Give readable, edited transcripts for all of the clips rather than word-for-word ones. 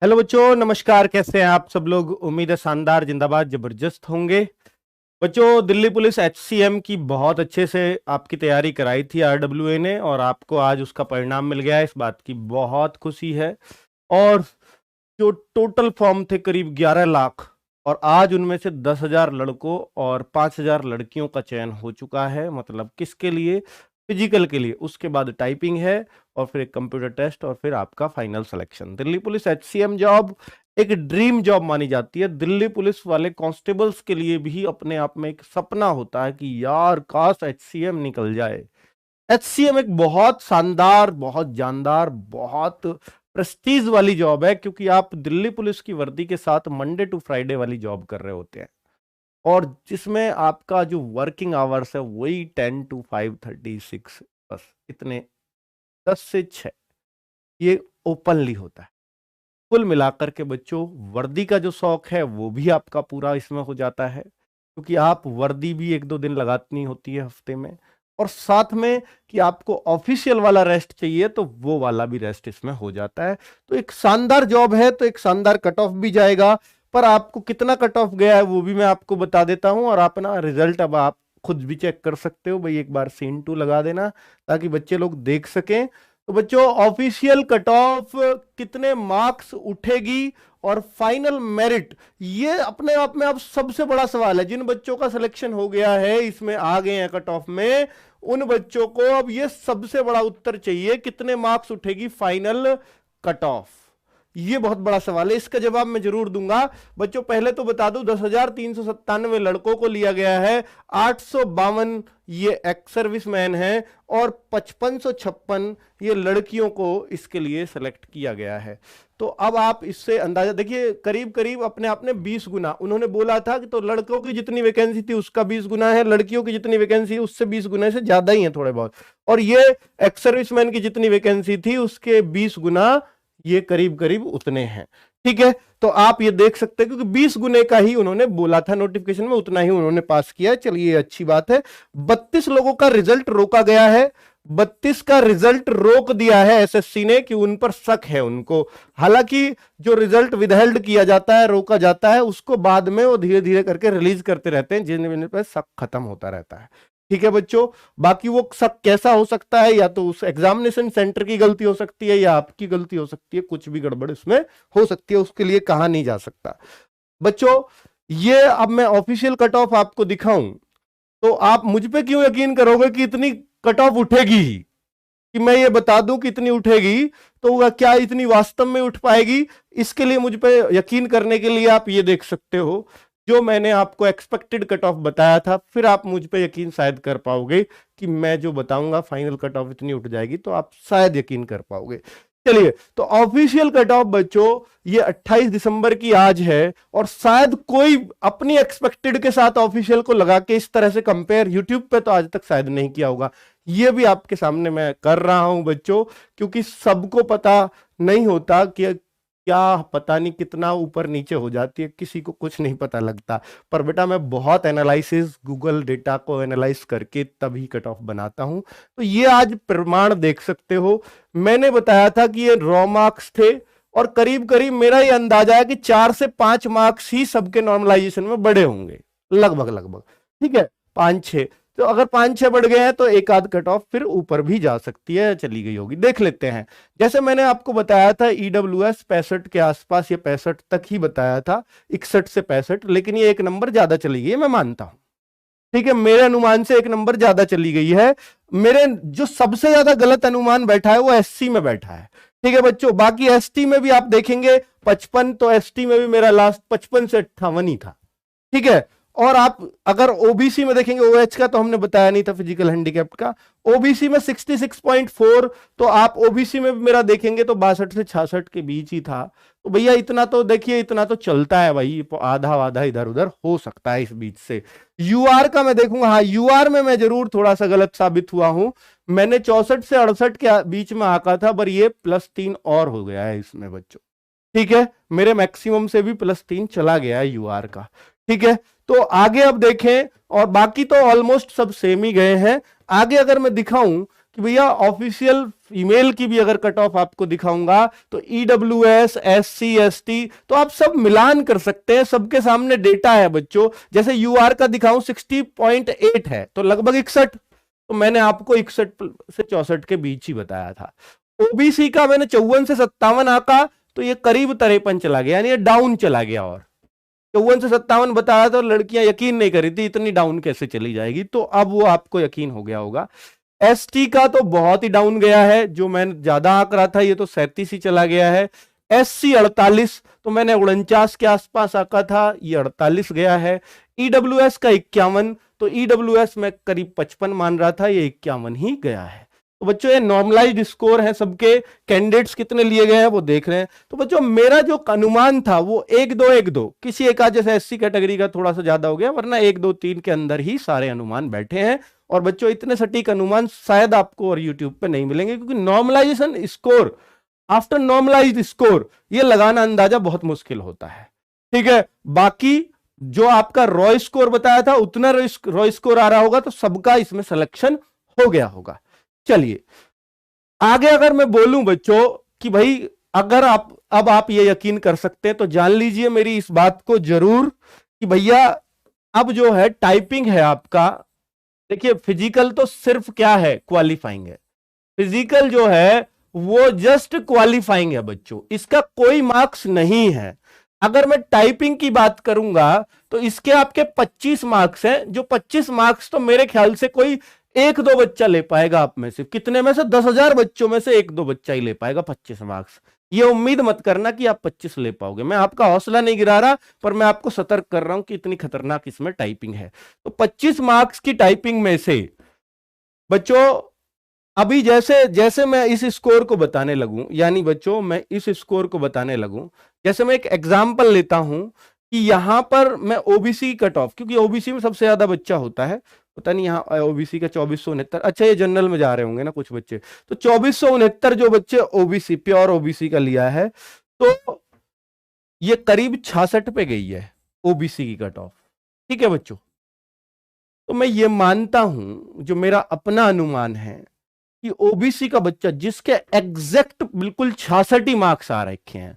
Hello बच्चों, नमस्कार। कैसे हैं आप सब लोग? उम्मीद है शानदार, जिंदाबाद, जबरदस्त होंगे। बच्चों, दिल्ली पुलिस एचसीएम की बहुत अच्छे से आपकी तैयारी कराई थी आरडब्ल्यूए ने, और आपको आज उसका परिणाम मिल गया है। इस बात की बहुत खुशी है। और जो टोटल फॉर्म थे करीब 11 लाख, और आज उनमें से 10,000 लड़कों और 5,000 लड़कियों का चयन हो चुका है। मतलब किसके लिए? फिजिकल के लिए। उसके बाद टाइपिंग है, और फिर एक कंप्यूटर टेस्ट, और फिर आपका final selection. Delhi police HCM job एक ड्रीम जॉब मानी जाती है। दिल्ली पुलिस वाले कांस्टेबल्स के लिए भी अपने आप में एक सपना होता है कि यार काश एचसीएम निकल जाए। एचसीएम एक बहुत शानदार, बहुत जानदार, बहुत प्रेस्टीज वाली जॉब है, क्योंकि आप दिल्ली पुलिस की वर्दी के साथ मंडे टू फ्राइडे वाली जॉब कर रहे होते हैं, और जिसमें आपका जो वर्किंग आवर्स है वही 10 to 5:36, बस इतने, 10 से 6, ये ओपनली होता है। कुल मिलाकर के बच्चों, वर्दी का जो शौक है वो भी आपका पूरा इसमें हो जाता है, क्योंकि आप वर्दी भी 1-2 दिन लगानी होती है हफ्ते में, और साथ में कि आपको ऑफिशियल वाला रेस्ट चाहिए तो वो वाला भी रेस्ट इसमें हो जाता है। तो एक शानदार जॉब है, तो एक शानदार कट ऑफ भी जाएगा। पर आपको कितना कट ऑफ गया है वो भी मैं आपको बता देता हूं, और अपना रिजल्ट अब आप खुद भी चेक कर सकते हो। भाई एक बार सीन 2 लगा देना ताकि बच्चे लोग देख सकें। तो बच्चों, ऑफिशियल कट ऑफ कितने मार्क्स उठेगी और फाइनल मेरिट, ये अपने आप में अब सबसे बड़ा सवाल है। जिन बच्चों का सिलेक्शन हो गया है, इसमें आ गए हैं कट ऑफ में, उन बच्चों को अब ये सबसे बड़ा उत्तर चाहिए, कितने मार्क्स उठेगी फाइनल कट ऑफ। ये बहुत बड़ा सवाल है, इसका जवाब मैं जरूर दूंगा। बच्चों पहले तो बता दूं, 10,397 लड़कों को लिया गया है, 852 ये एक्स सर्विस मैन है, और 5556 ये लड़कियों को इसके लिए सेलेक्ट किया गया है। तो अब आप इससे अंदाजा देखिए, करीब करीब अपने आप ने 20 गुना उन्होंने बोला था कि, तो लड़कों की जितनी वैकेंसी थी उसका 20 गुना है, लड़कियों की जितनी वैकेंसी है उससे 20 गुना से ज्यादा ही है थोड़े बहुत, और ये एक्स सर्विसमैन की जितनी वैकेंसी थी उसके 20 गुना, ये करीब करीब उतने हैं। ठीक है, तो आप ये देख सकते हैं, क्योंकि 20 गुने का ही उन्होंने बोला था नोटिफिकेशन में, उतना ही उन्होंने पास किया। चलिए, अच्छी बात है। 32 लोगों का रिजल्ट रोका गया है, 32 का रिजल्ट रोक दिया है एसएससी ने, कि उन पर शक है उनको। हालांकि जो रिजल्ट विदहेल्ड किया जाता है, रोका जाता है, उसको बाद में वो धीरे धीरे करके रिलीज करते रहते हैं, जिन पर शक खत्म होता रहता है। ठीक है बच्चों, बाकी वो शक कैसा हो सकता है, या तो उस एग्जामिनेशन सेंटर की गलती हो सकती है, या आपकी गलती हो सकती है, कुछ भी गड़बड़ इसमें हो सकती है, उसके लिए कहा नहीं जा सकता। बच्चों, ये अब मैं ऑफिशियल कट ऑफ आपको दिखाऊं तो आप मुझ पे क्यों यकीन करोगे कि इतनी कट ऑफ उठेगी ही, कि मैं ये बता दूं कि इतनी उठेगी, तो क्या इतनी वास्तव में उठ पाएगी? इसके लिए मुझ पे यकीन करने के लिए आप ये देख सकते हो, जो मैंने आपको एक्सपेक्टेड कट ऑफ बताया था, फिर आप मुझ पे यकीन शायद कर पाओगे कि मैं जो बताऊंगा फाइनल कट ऑफ इतनी उठ जाएगी, तो आप शायद यकीन कर पाओगे। चलिए, तो ऑफिशियल कट ऑफ बच्चों ये 28 दिसंबर की आज है, और शायद कोई अपनी एक्सपेक्टेड के साथ ऑफिशियल को लगा के इस तरह से कंपेयर यूट्यूब पे तो आज तक शायद नहीं किया होगा। ये भी आपके सामने मैं कर रहा हूं बच्चों, क्योंकि सबको पता नहीं होता कि क्या पता नहीं कितना ऊपर नीचे हो जाती है, किसी को कुछ नहीं पता लगता। पर बेटा मैं बहुत एनालिसिस, गूगल डेटा को एनालाइज करके तभी कट ऑफ बनाता हूं। तो ये आज प्रमाण देख सकते हो, मैंने बताया था कि ये रॉ मार्क्स थे, और करीब करीब मेरा ये अंदाजा है कि 4 से 5 मार्क्स ही सबके नॉर्मलाइजेशन में बढ़े होंगे, लगभग लगभग। ठीक है, 5-6, तो अगर 5-6 बढ़ गए हैं तो एक आध कट ऑफ फिर ऊपर भी जा सकती है, चली गई होगी। देख लेते हैं। जैसे मैंने आपको बताया था ईडब्ल्यूएस 65 के आसपास, ये 65 तक ही बताया था, 61 से 65, लेकिन ये एक नंबर ज्यादा चली गई, मैं मानता हूं। ठीक है, मेरे अनुमान से एक नंबर ज्यादा चली गई है। मेरे जो सबसे ज्यादा गलत अनुमान बैठा है वो एससी में बैठा है। ठीक है बच्चों, बाकी एसटी में भी आप देखेंगे 55, तो एसटी में भी मेरा लास्ट 55 से 58 ही था। ठीक है, और आप अगर ओबीसी में देखेंगे, ओएच का तो हमने बताया नहीं था, फिजिकल हैंडीकैप्ड का, ओबीसी में 66.4, तो आप ओबीसी में भी मेरा देखेंगे तो 62 से 66 के बीच ही था। तो भैया इतना तो देखिए, इतना तो चलता है भाई, आधा आधा इधर उधर हो सकता है इस बीच से। यूआर का मैं देखूंगा, हाँ यूआर में मैं जरूर थोड़ा सा गलत साबित हुआ हूं, मैंने 64 से 68 के बीच में आका था, पर ये +3 और हो गया है इसमें बच्चों। ठीक है, मेरे मैक्सिमम से भी +3 चला गया है यूआर का। ठीक है, तो आगे अब देखें, और बाकी तो ऑलमोस्ट सब सेम ही गए हैं। आगे अगर मैं दिखाऊं कि भैया ऑफिशियल फीमेल की भी अगर कट ऑफ आपको दिखाऊंगा तो ईडब्ल्यूएस, एससी, एसटी, तो आप सब मिलान कर सकते हैं, सबके सामने डेटा है बच्चों। जैसे यूआर का दिखाऊं 60.8 है तो लगभग 61, तो मैंने आपको 61 से 64 के बीच ही बताया था। ओबीसी का मैंने 54 से 57 आका, तो ये करीब 53 चला गया, यानी ये डाउन चला गया। और 54 से 57 बताया तो लड़कियां यकीन नहीं करी थी इतनी डाउन कैसे चली जाएगी, तो अब वो आपको यकीन हो गया होगा। एसटी का तो बहुत ही डाउन गया है, जो मैंने ज्यादा आंक रहा था ये तो 37 ही चला गया है। एससी 48, तो मैंने 49 के आसपास आंका था, ये 48 गया है। ईडब्ल्यूएस का 51, तो ईडब्ल्यूएस में करीब 55 मान रहा था, ये 51 ही गया है। तो बच्चों ये नॉर्मलाइज्ड स्कोर है, सबके कैंडिडेट्स कितने लिए गए हैं वो देख रहे हैं। तो बच्चों मेरा जो अनुमान था वो 1-2-1-2, किसी एक आज जैसे एससी कैटेगरी का थोड़ा सा ज्यादा हो गया, वरना 1-2-3 के अंदर ही सारे अनुमान बैठे हैं। और बच्चों इतने सटीक अनुमान शायद आपको और यूट्यूब पे नहीं मिलेंगे, क्योंकि normalisation score, after normalised score, ये लगाना अंदाजा बहुत मुश्किल होता है। ठीक है, बाकी जो आपका रॉय स्कोर बताया था उतना रॉय स्कोर आ रहा होगा, तो सबका इसमें सिलेक्शन हो गया होगा। चलिए आगे अगर मैं बोलूं बच्चों कि भाई अगर आप ये यकीन कर सकते हैं तो जान लीजिए मेरी इस बात को जरूर कि भैया अब जो है टाइपिंग है आपका, देखिए फिजिकल तो सिर्फ क्या है, क्वालिफाइंग है। फिजिकल जो है वो जस्ट क्वालिफाइंग है बच्चों, इसका कोई मार्क्स नहीं है। अगर मैं टाइपिंग की बात करूंगा तो इसके आपके 25 मार्क्स हैं, जो 25 मार्क्स तो मेरे ख्याल से कोई 1-2 बच्चा ले पाएगा। आप में से कितने में से 10,000 बच्चों में से 1-2 बच्चा ही ले पाएगा 25 मार्क्स। ये उम्मीद मत करना कि आप 25 ले पाओगे, मैं आपका हौसला नहीं गिरा रहा, पर मैं आपको सतर्क कर रहा हूं कि इतनी खतरनाक इसमें टाइपिंग है। तो 25 मार्क्स की टाइपिंग में से बच्चों अभी जैसे जैसे मैं इस स्कोर को बताने लगूं, यानी बच्चों मैं इस स्कोर को बताने लगूं, जैसे मैं एक एग्जांपल लेता हूं कि यहां पर मैं ओबीसी कट ऑफ, क्योंकि ओबीसी में सबसे ज्यादा बच्चा होता है, पता नहीं यहाँ ओबीसी का 2469, अच्छा ये जनरल में जा रहे होंगे ना कुछ बच्चे, तो 2469 जो बच्चे ओबीसी प्योर ओबीसी का लिया है, तो ये करीब 66 पे गई है ओबीसी की कट ऑफ। ठीक है बच्चों, तो मैं ये मानता हूं, जो मेरा अपना अनुमान है कि ओबीसी का बच्चा जिसके एग्जैक्ट बिल्कुल 66 ही मार्क्स आ रखे हैं,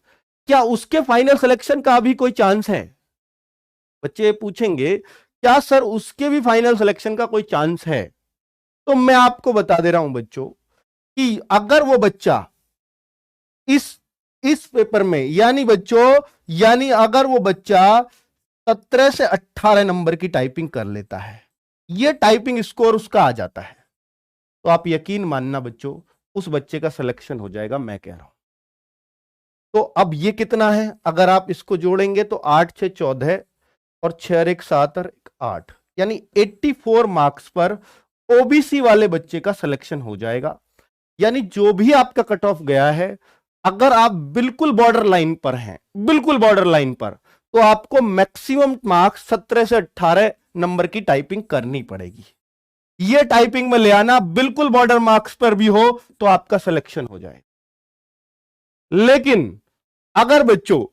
क्या उसके फाइनल सिलेक्शन का भी कोई चांस है? बच्चे पूछेंगे क्या सर उसके भी फाइनल सिलेक्शन का कोई चांस है? तो मैं आपको बता दे रहा हूं बच्चों कि अगर वो बच्चा इस पेपर में, यानी अगर वो बच्चा 17 से 18 नंबर की टाइपिंग कर लेता है, ये टाइपिंग स्कोर उसका आ जाता है, तो आप यकीन मानना बच्चों उस बच्चे का सिलेक्शन हो जाएगा, मैं कह रहा हूं। तो अब ये कितना है, अगर आप इसको जोड़ेंगे तो 8 6 14 और 6 1 7 और 8, यानी 84 मार्क्स पर ओबीसी वाले बच्चे का सिलेक्शन हो जाएगा। यानी जो भी आपका कट ऑफ गया है, अगर आप बिल्कुल बॉर्डर लाइन पर हैं, बिल्कुल बॉर्डर लाइन पर, तो आपको मैक्सिमम मार्क्स 17 से 18 नंबर की टाइपिंग करनी पड़ेगी। ये टाइपिंग में ले आना, बिल्कुल बॉर्डर मार्क्स पर भी हो तो आपका सिलेक्शन हो जाए। लेकिन अगर बच्चों,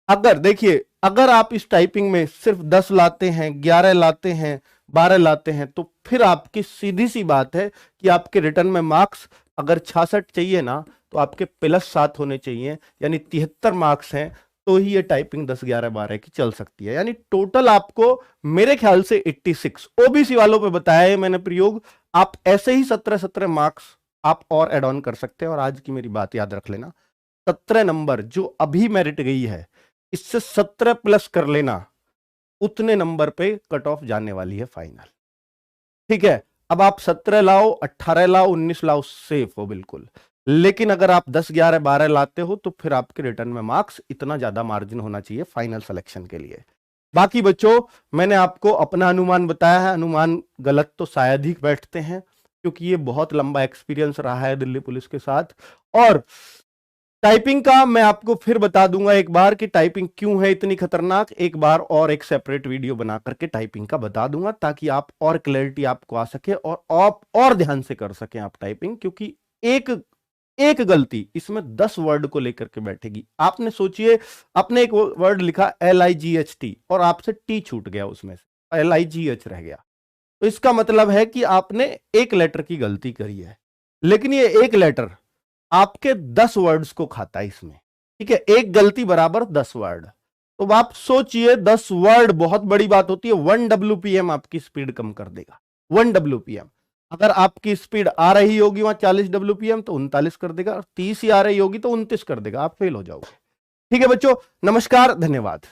अगर देखिए, अगर आप इस टाइपिंग में सिर्फ 10 लाते हैं, 11 लाते हैं, 12 लाते हैं, तो फिर आपकी सीधी सी बात है कि आपके रिटर्न में मार्क्स अगर 66 चाहिए ना, तो आपके +7 होने चाहिए, यानी 73 मार्क्स हैं, तो ही ये टाइपिंग 10 11 12 की चल सकती है। यानी टोटल आपको मेरे ख्याल से 86, ओबीसी वालों पे बताया है मैंने प्रयोग, आप ऐसे ही 17 मार्क्स आप और एड ऑन कर सकते हैं। और आज की मेरी बात याद रख लेना, 17 नंबर जो अभी मेरिट गई है, इससे 17 प्लस कर लेना, उतने नंबर पे कट ऑफ जाने वाली है फाइनल। ठीक है, अब आप 17 लाओ, 18 लाओ, 19 लाओ, सेफ हो बिल्कुल। लेकिन अगर आप 10 11 12 लाते हो तो फिर आपके रिटर्न में मार्क्स इतना ज्यादा मार्जिन होना चाहिए फाइनल सिलेक्शन के लिए। बाकी बच्चों मैंने आपको अपना अनुमान बताया है, अनुमान गलत तो शायद ही बैठते हैं, क्योंकि ये बहुत लंबा एक्सपीरियंस रहा है दिल्ली पुलिस के साथ। और टाइपिंग का मैं आपको फिर बता दूंगा एक बार कि टाइपिंग क्यों है इतनी खतरनाक, एक बार और एक सेपरेट वीडियो बना करके टाइपिंग का बता दूंगा, ताकि आप और क्लैरिटी आपको आ सके और आप और ध्यान से कर सकें आप टाइपिंग। क्योंकि एक गलती इसमें 10 वर्ड को लेकर के बैठेगी। आपने सोचिए, आपने एक वर्ड लिखा LIGHT और आपसे टी छूट गया, उसमें से LIGH रह गया, तो इसका मतलब है कि आपने एक लेटर की गलती करी है। लेकिन ये एक लेटर आपके 10 वर्ड्स को खाता है इसमें, ठीक है। एक गलती बराबर 10 वर्ड। तो आप सोचिए 10 वर्ड बहुत बड़ी बात होती है। 1 WPM आपकी स्पीड कम कर देगा, 1 WPM। अगर आपकी स्पीड आ रही होगी वहां 40 WPM तो 39 कर देगा, और 30 ही आ रही होगी तो 29 कर देगा, आप फेल हो जाओगे। ठीक है बच्चों, नमस्कार, धन्यवाद।